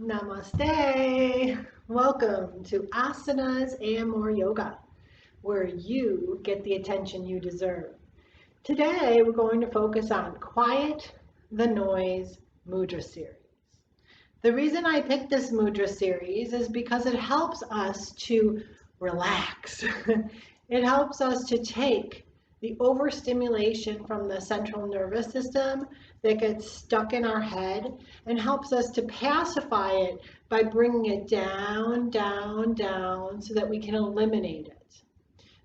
Namaste. Welcome to Asanas and More Yoga, where you get the attention you deserve. Today, we're going to focus on Quiet the Noise Mudra series. The reason I picked this Mudra series is because it helps us to relax. It helps us to take the overstimulation from the central nervous system that gets stuck in our head and helps us to pacify it by bringing it down, down, down so that we can eliminate it.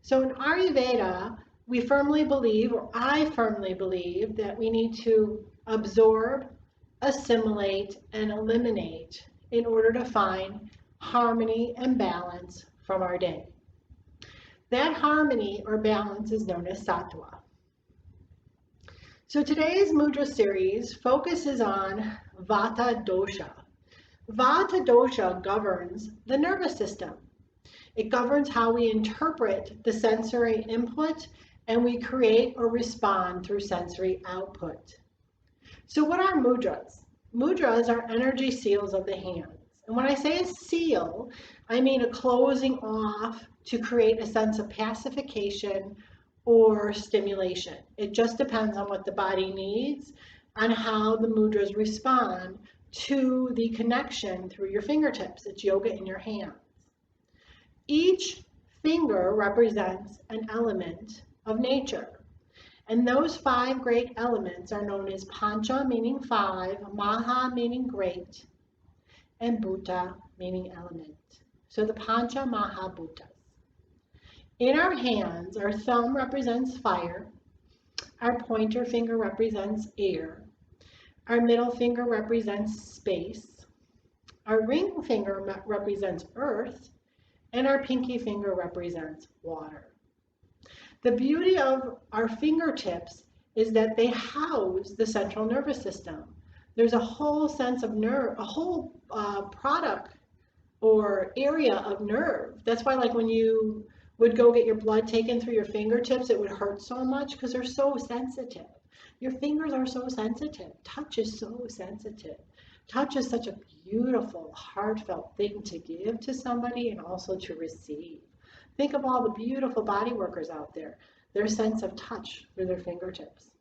So in Ayurveda, we firmly believe, or I firmly believe, that we need to absorb, assimilate, and eliminate in order to find harmony and balance from our day. That harmony or balance is known as sattva. So today's Mudra series focuses on Vata dosha. Vata dosha governs the nervous system. It governs how we interpret the sensory input and we create or respond through sensory output. So what are mudras? Mudras are energy seals of the hands. And when I say a seal, I mean a closing off to create a sense of pacification or stimulation. It just depends on what the body needs and how the mudras respond to the connection through your fingertips. It's yoga in your hands. Each finger represents an element of nature. And those 5 great elements are known as Pancha, meaning 5, Maha, meaning great, and Bhuta, meaning element. So the Pancha Maha Bhutas. In our hands, our thumb represents fire, our pointer finger represents air, our middle finger represents space, our ring finger represents earth, and our pinky finger represents water. The beauty of our fingertips is that they house the central nervous system. There's a whole sense of nerve, a whole product or area of nerve. That's why, like, when you would go get your blood taken through your fingertips, it would hurt so much because they're so sensitive. Your fingers are so sensitive. Touch is so sensitive. Touch is such a beautiful, heartfelt thing to give to somebody and also to receive. Think of all the beautiful body workers out there, their sense of touch through their fingertips.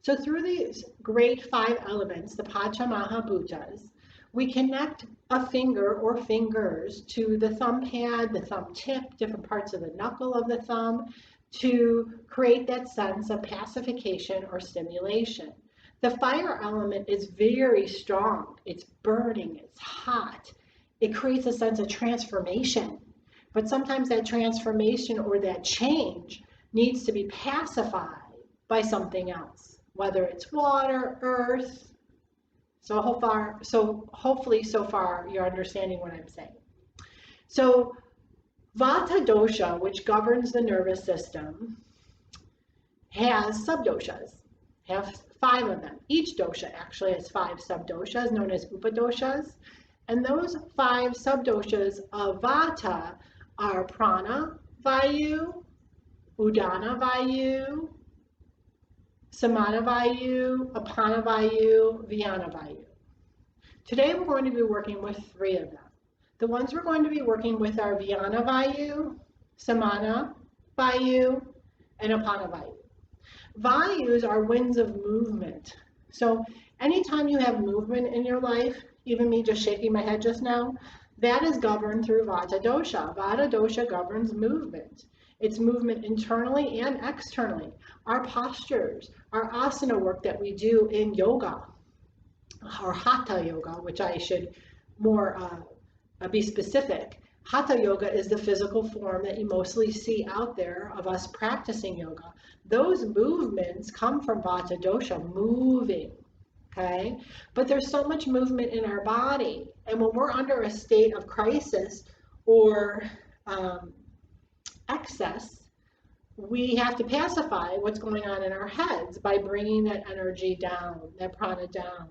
So through these great 5 elements, the Pancha Maha Bhutas, we connect a finger or fingers to the thumb pad, the thumb tip, different parts of the knuckle of the thumb to create that sense of pacification or stimulation. The fire element is very strong. It's burning, it's hot. It creates a sense of transformation. But sometimes that transformation or that change needs to be pacified by something else, whether it's water, earth. So hopefully so far you're understanding what I'm saying. So Vata dosha, which governs the nervous system, has subdoshas, have 5 of them. Each dosha actually has 5 subdoshas known as upadoshas. And those 5 subdoshas of Vata are prana vayu, udana vayu, samana vayu, apana vayu, vyana vayu. Today we're going to be working with 3 of them. The ones we're going to be working with are vyana vayu, samana vayu, and apana vayu. Vayus are winds of movement. So anytime you have movement in your life, even me just shaking my head just now, that is governed through Vata dosha. Vata dosha governs movement. It's movement internally and externally. Our postures, our asana work that we do in yoga, or hatha yoga, which I should more be specific. Hatha yoga is the physical form that you mostly see out there of us practicing yoga. Those movements come from Vata dosha, moving. Okay, but there's so much movement in our body, and when we're under a state of crisis or excess, we have to pacify what's going on in our heads by bringing that energy down, that prana down.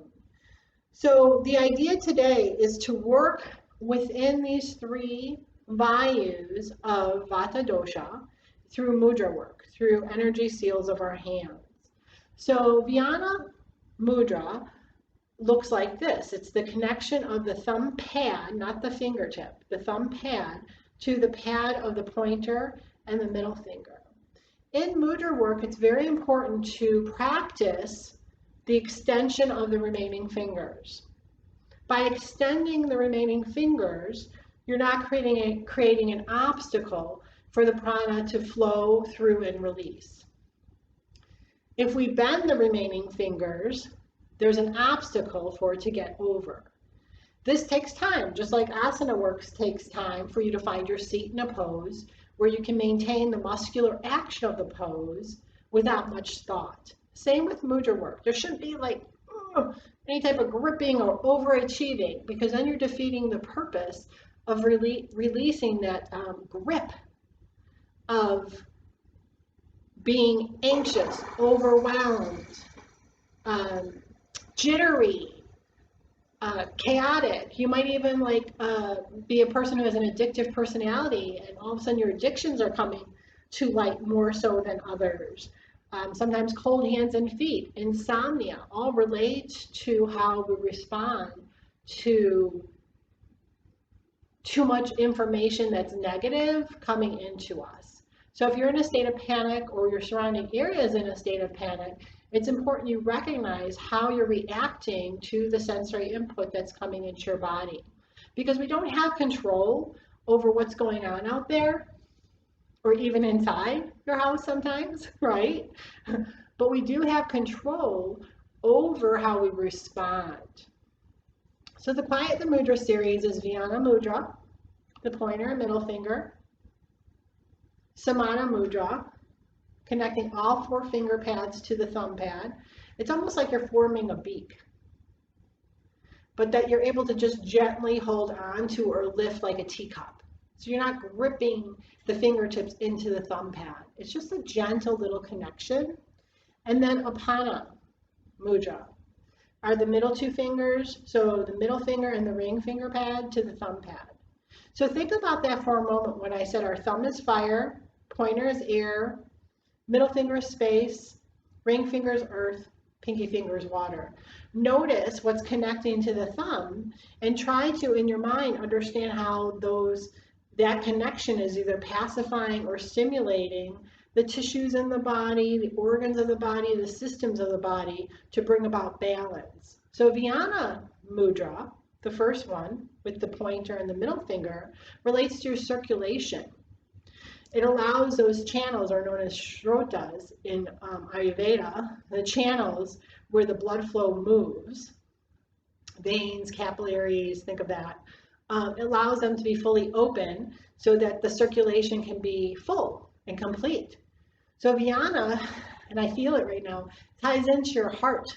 So the idea today is to work within these 3 vayus of Vata dosha through mudra work, through energy seals of our hands. So Vyana Mudra looks like this. It's the connection of the thumb pad, not the fingertip, the thumb pad to the pad of the pointer and the middle finger. In mudra work, it's very important to practice the extension of the remaining fingers. By extending the remaining fingers, you're not creating an obstacle for the prana to flow through and release. If we bend the remaining fingers, there's an obstacle for it to get over. This takes time, just like asana work takes time for you to find your seat in a pose where you can maintain the muscular action of the pose without much thought. Same with mudra work. There shouldn't be like any type of gripping or overachieving, because then you're defeating the purpose of releasing that grip of being anxious, overwhelmed, jittery, chaotic. You might even be a person who has an addictive personality, and all of a sudden your addictions are coming to light more so than others. Sometimes cold hands and feet, insomnia, all relate to how we respond to too much information that's negative coming into us. So if you're in a state of panic, or your surrounding area is in a state of panic, it's important you recognize how you're reacting to the sensory input that's coming into your body. Because we don't have control over what's going on out there, or even inside your house sometimes, right? But we do have control over how we respond. So the Quiet the Mudra series is Vyana Mudra, the pointer and middle finger, Samana Mudra, connecting all 4 finger pads to the thumb pad. It's almost like you're forming a beak, but that you're able to just gently hold on to or lift like a teacup. So you're not gripping the fingertips into the thumb pad. It's just a gentle little connection. And then Apana Mudra are the middle 2 fingers, so the middle finger and the ring finger pad to the thumb pad. So think about that for a moment when I said our thumb is fire, pointer is air, middle finger is space, ring finger is earth, pinky finger is water. Notice what's connecting to the thumb and try to, in your mind, understand how that connection is either pacifying or stimulating the tissues in the body, the organs of the body, the systems of the body to bring about balance. So Vyana Mudra, the first one with the pointer and the middle finger, relates to your circulation. It allows those channels, are known as shrotas in Ayurveda, the channels where the blood flow moves, veins, capillaries, think of that. It allows them to be fully open so that the circulation can be full and complete. So Vyana, and I feel it right now, ties into your heart,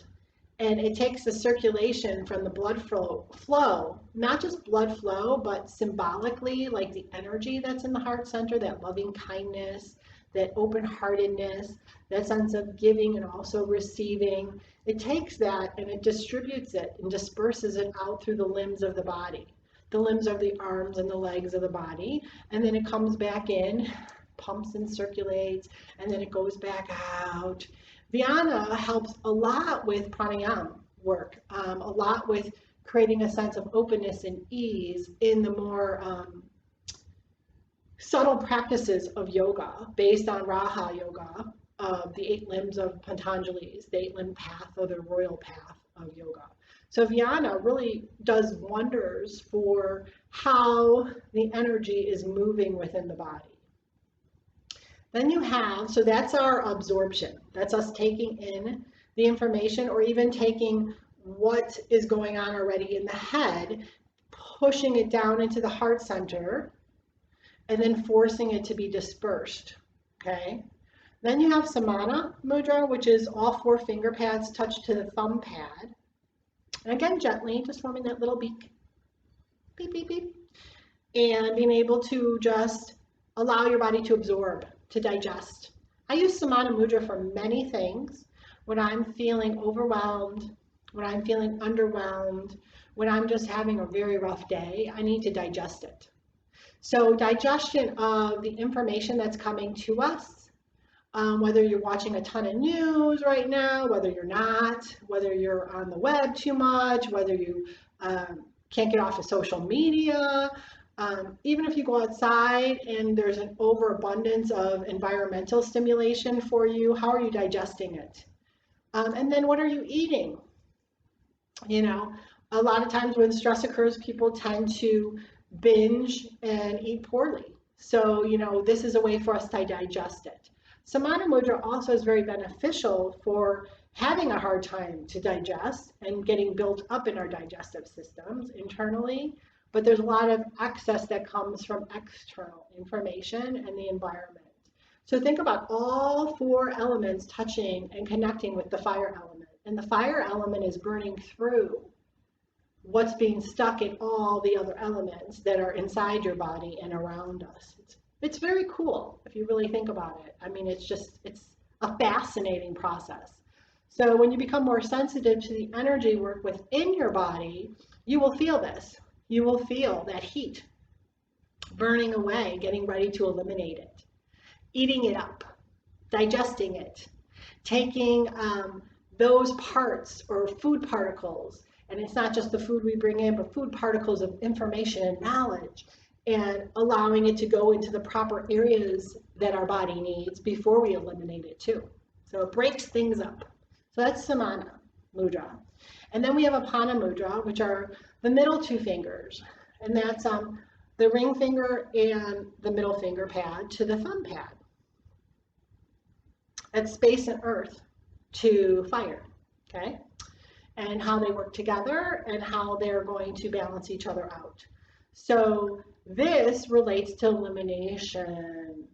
and it takes the circulation from the blood flow, not just blood flow, but symbolically, like the energy that's in the heart center, that loving kindness, that open-heartedness, that sense of giving and also receiving. It takes that and it distributes it and disperses it out through the limbs of the body. The limbs are the arms and the legs of the body, and then it comes back in, pumps and circulates, and then it goes back out. Vyana helps a lot with pranayama work, a lot with creating a sense of openness and ease in the more subtle practices of yoga based on Raha Yoga, the 8 limbs of Patanjali's, the 8-limb path or the royal path of yoga. So Vyana really does wonders for how the energy is moving within the body. Then you have, so that's our absorption. That's us taking in the information, or even taking what is going on already in the head, pushing it down into the heart center, and then forcing it to be dispersed, okay? Then you have Samana Mudra, which is all 4 finger pads touched to the thumb pad. And again, gently, just forming that little beak, beep, beep, beep, and being able to just allow your body to absorb, to digest. I use Samana Mudra for many things. When I'm feeling overwhelmed, when I'm feeling underwhelmed, when I'm just having a very rough day, I need to digest it. So digestion of the information that's coming to us, whether you're watching a ton of news right now, whether you're not, whether you're on the web too much, whether you can't get off of social media, even if you go outside and there's an overabundance of environmental stimulation for you, how are you digesting it? And then what are you eating? You know, a lot of times when stress occurs, people tend to binge and eat poorly. So, you know, this is a way for us to digest it. Samana Mudra also is very beneficial for having a hard time to digest and getting built up in our digestive systems internally. But there's a lot of excess that comes from external information and the environment. So think about all four elements touching and connecting with the fire element. And the fire element is burning through what's being stuck in all the other elements that are inside your body and around us. It's very cool if you really think about it. I mean, it's a fascinating process. So when you become more sensitive to the energy work within your body, you will feel this. You will feel that heat burning away, getting ready to eliminate it, eating it up, digesting it, taking those parts or food particles, and it's not just the food we bring in, but food particles of information and knowledge, and allowing it to go into the proper areas that our body needs before we eliminate it too. So it breaks things up. So that's Samana Mudra. And then we have Apana Mudra, which are the middle two fingers. And that's the ring finger and the middle finger pad to the thumb pad. That's space and earth to fire, okay? And how they work together and how they're going to balance each other out. So this relates to elimination.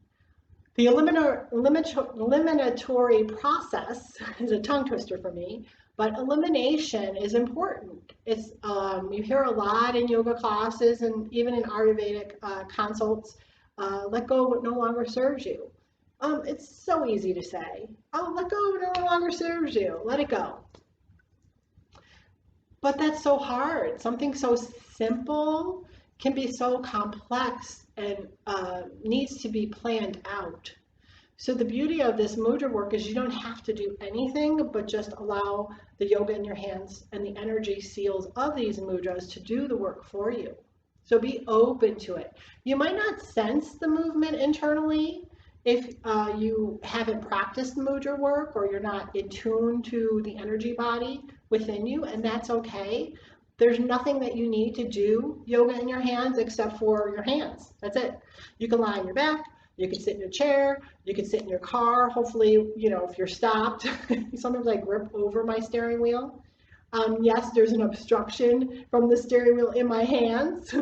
The eliminatory process is a tongue twister for me, but elimination is important. It's you hear a lot in yoga classes and even in Ayurvedic consults, let go of what no longer serves you. It's so easy to say, oh, let go of what no longer serves you, let it go. But that's so hard. Something so simple can be so complex and needs to be planned out. So the beauty of this mudra work is you don't have to do anything but just allow the yoga in your hands and the energy seals of these mudras to do the work for you. So be open to it. You might not sense the movement internally if you haven't practiced mudra work or you're not in tune to the energy body within you, and that's okay. There's nothing that you need to do yoga in your hands except for your hands. That's it. You can lie on your back. You can sit in your chair. You can sit in your car. Hopefully, you know, if you're stopped. Sometimes I grip over my steering wheel. Yes, there's an obstruction from the steering wheel in my hands,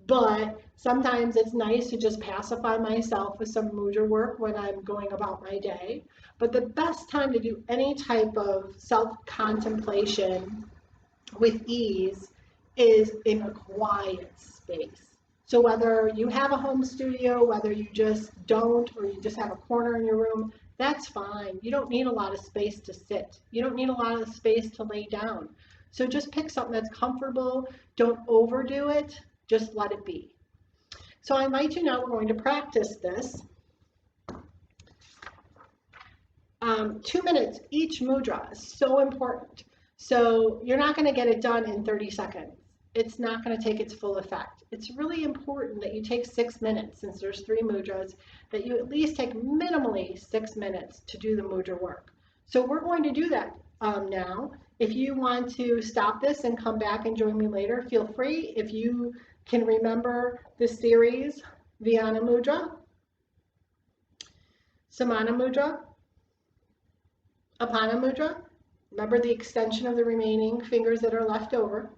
but sometimes it's nice to just pacify myself with some mudra work when I'm going about my day. But the best time to do any type of self-contemplation with ease is in a quiet space. So whether you have a home studio, whether you just don't, or you just have a corner in your room, that's fine. You don't need a lot of space to sit. You don't need a lot of space to lay down. So just pick something that's comfortable. Don't overdo it. Just let it be. So I invite you now, we're going to practice this. 2 minutes each mudra is so important. So you're not going to get it done in 30 seconds. It's not going to take its full effect. It's really important that you take 6 minutes, since there's 3 mudras, that you at least take minimally 6 minutes to do the mudra work. So we're going to do that now. If you want to stop this and come back and join me later, feel free. If you can remember this series, Vyana Mudra, Samana Mudra, Apana Mudra, remember the extension of the remaining fingers that are left over.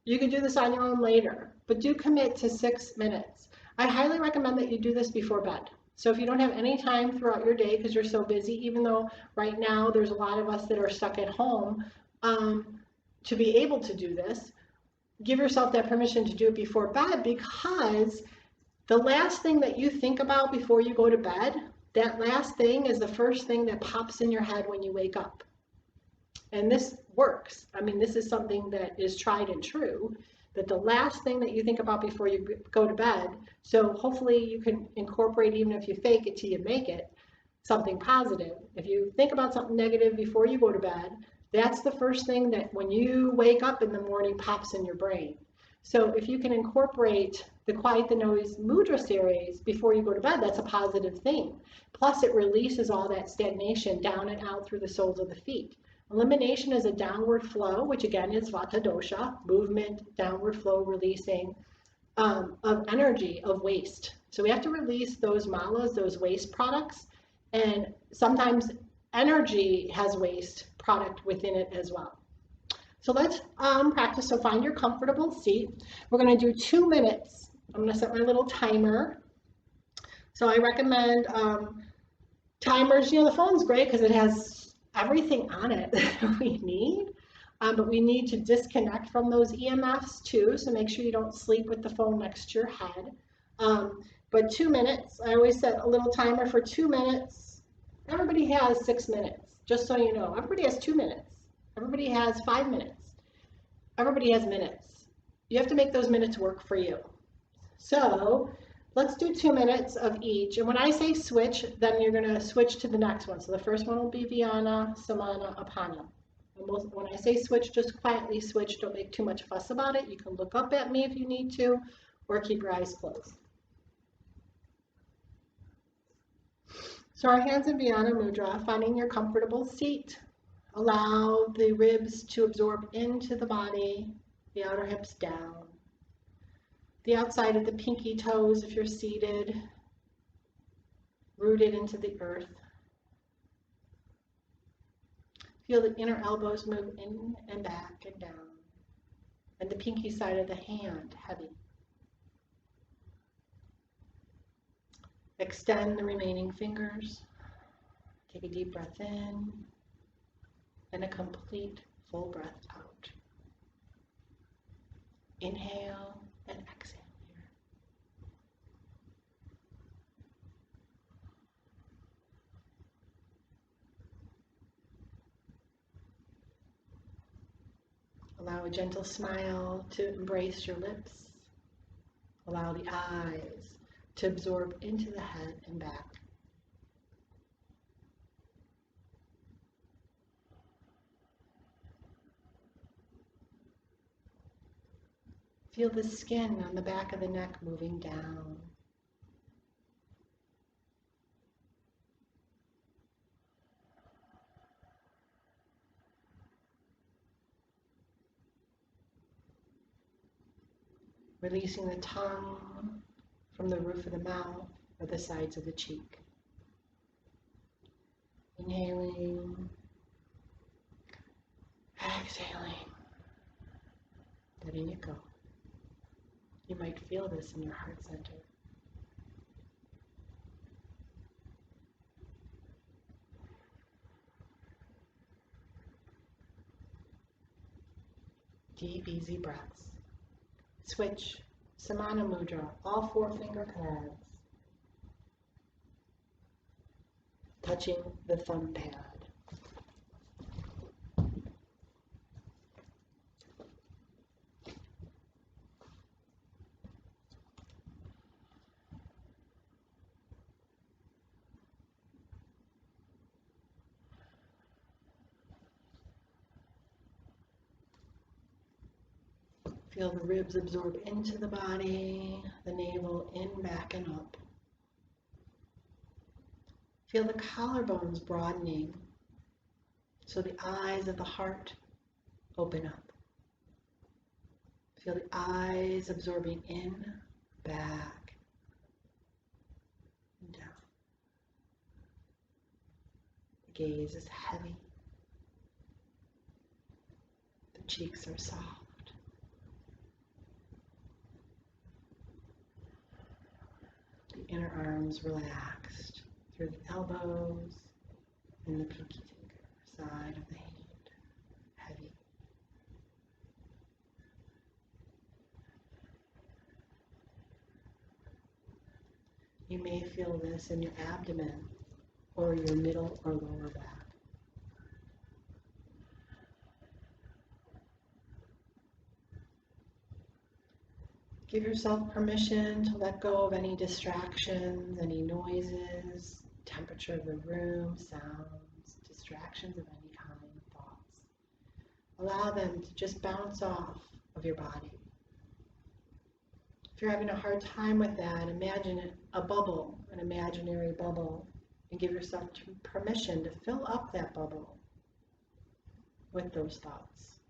You can do this on your own later, but do commit to 6 minutes. I highly recommend that you do this before bed. So if you don't have any time throughout your day because you're so busy, even though right now there's a lot of us that are stuck at home, to be able to do this, give yourself that permission to do it before bed, because the last thing that you think about before you go to bed, that last thing is the first thing that pops in your head when you wake up. And this works. I mean, this is something that is tried and true, that the last thing that you think about before you go to bed, so hopefully you can incorporate, even if you fake it till you make it, something positive. If you think about something negative before you go to bed, that's the first thing that when you wake up in the morning pops in your brain. So if you can incorporate the Quiet the Noise Mudra series before you go to bed, that's a positive thing. Plus it releases all that stagnation down and out through the soles of the feet. Elimination is a downward flow, which again is Vata dosha, movement, downward flow, releasing of energy, of waste. So we have to release those malas, those waste products, and sometimes energy has waste product within it as well. So let's practice. So find your comfortable seat. We're going to do 2 minutes. I'm going to set my little timer. So I recommend timers. You know, the phone's great because it has everything on it that we need. But we need to disconnect from those EMFs too. So make sure you don't sleep with the phone next to your head. But 2 minutes. I always set a little timer for 2 minutes. Everybody has 6 minutes, just so you know. Everybody has 2 minutes. Everybody has 5 minutes. Everybody has minutes. You have to make those minutes work for you. So let's do 2 minutes of each. And when I say switch, then you're going to switch to the next one. So the first one will be Vyana, Samana, Apana. And when I say switch, just quietly switch. Don't make too much fuss about it. You can look up at me if you need to, or keep your eyes closed. So our hands in Vyana Mudra, finding your comfortable seat. Allow the ribs to absorb into the body, the outer hips down. The outside of the pinky toes, if you're seated, rooted into the earth. Feel the inner elbows move in and back and down. And the pinky side of the hand heavy. Extend the remaining fingers. Take a deep breath in. And a complete full breath out. Inhale and exhale here. Allow a gentle smile to embrace your lips. Allow the eyes to absorb into the head and back. Feel the skin on the back of the neck moving down. Releasing the tongue from the roof of the mouth or the sides of the cheek. Inhaling, exhaling, letting it go. You might feel this in your heart center. Deep, easy breaths. Switch, Samana Mudra, all 4 finger pads, touching the thumb pad. Feel the ribs absorb into the body, the navel in, back, and up. Feel the collarbones broadening, so the eyes of the heart open up. Feel the eyes absorbing in, back, and down. The gaze is heavy. The cheeks are soft. The inner arms relaxed through the elbows and the pinky finger side of the hand, heavy. You may feel this in your abdomen or your middle or lower back. Give yourself permission to let go of any distractions, any noises, temperature of the room, sounds, distractions of any kind, thoughts. Allow them to just bounce off of your body. If you're having a hard time with that, imagine a bubble, an imaginary bubble, and give yourself permission to fill up that bubble with those thoughts.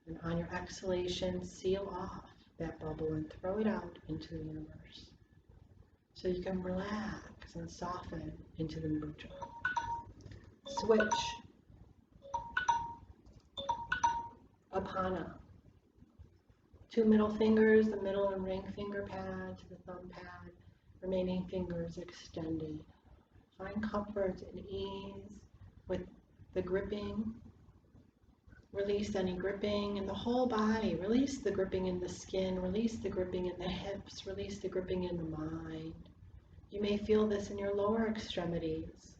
And on your exhalation, seal off that bubble and throw it out into the universe. So you can relax and soften into the mudra. Switch. Apana. 2 middle fingers, the middle and ring finger pad to the thumb pad, remaining fingers extended. Find comfort and ease with the gripping. Release any gripping in the whole body. Release the gripping in the skin. Release the gripping in the hips. Release the gripping in the mind. You may feel this in your lower extremities,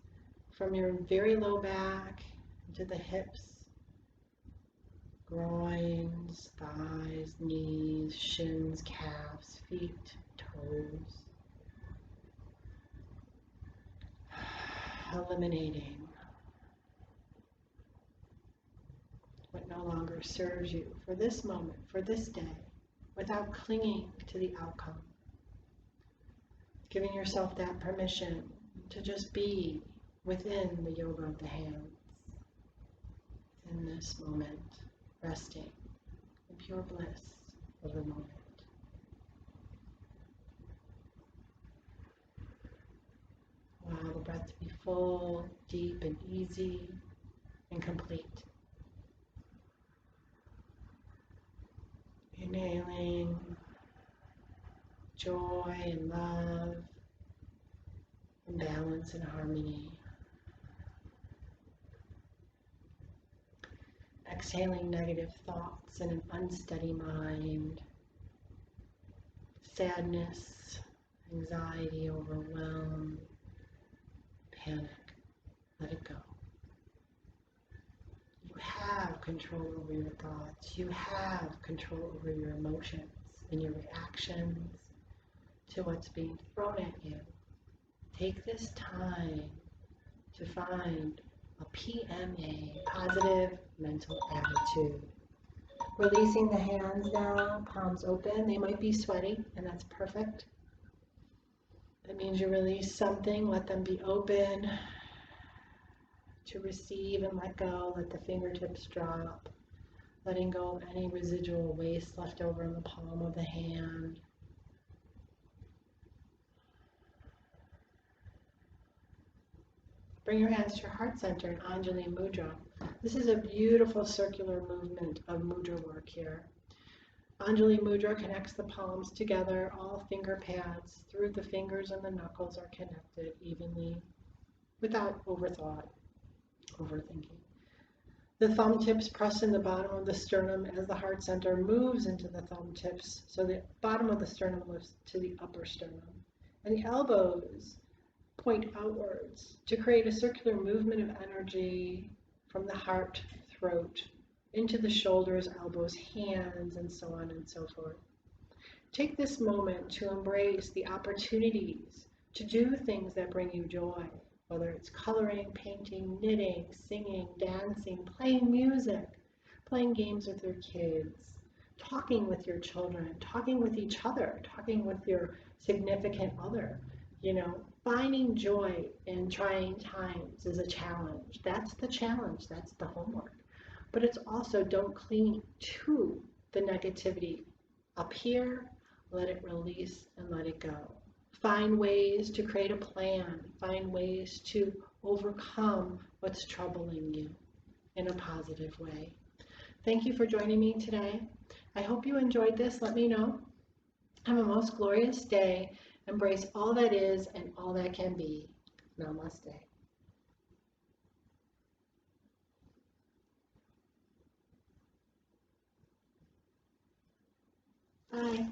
from your very low back to the hips, groins, thighs, knees, shins, calves, feet, toes. Eliminating what no longer serves you for this moment, for this day, without clinging to the outcome. Giving yourself that permission to just be within the yoga of the hands, in this moment, resting in pure bliss of the moment. Allow the breath to be full, deep, and easy, and complete. Inhaling joy and love and balance and harmony. Exhaling negative thoughts and an unsteady mind, sadness, anxiety, overwhelm, panic. Let it go. You have control over your thoughts. You have control over your emotions and your reactions to what's being thrown at you. Take this time to find a PMA, positive mental attitude. Releasing the hands now, palms open. They might be sweaty, and that's perfect. That means you release something, let them be open to receive and let go. Let the fingertips drop, letting go of any residual waste left over in the palm of the hand. Bring your hands to your heart center in Anjali Mudra. This is a beautiful circular movement of mudra work here. Anjali Mudra connects the palms together. All finger pads through the fingers and the knuckles are connected evenly without overthinking. The thumb tips press in the bottom of the sternum as the heart center moves into the thumb tips, so the bottom of the sternum lifts to the upper sternum. And the elbows point outwards to create a circular movement of energy from the heart, throat, into the shoulders, elbows, hands, and so on and so forth. Take this moment to embrace the opportunities to do things that bring you joy, whether it's coloring, painting, knitting, singing, dancing, playing music, playing games with your kids, talking with your children, talking with each other, talking with your significant other. Finding joy in trying times is a challenge. That's the challenge. That's the homework. But it's also, don't cling to the negativity. Up here, let it release and let it go. Find ways to create a plan. Find ways to overcome what's troubling you in a positive way. Thank you for joining me today. I hope you enjoyed this. Let me know. Have a most glorious day. Embrace all that is and all that can be. Namaste. Bye.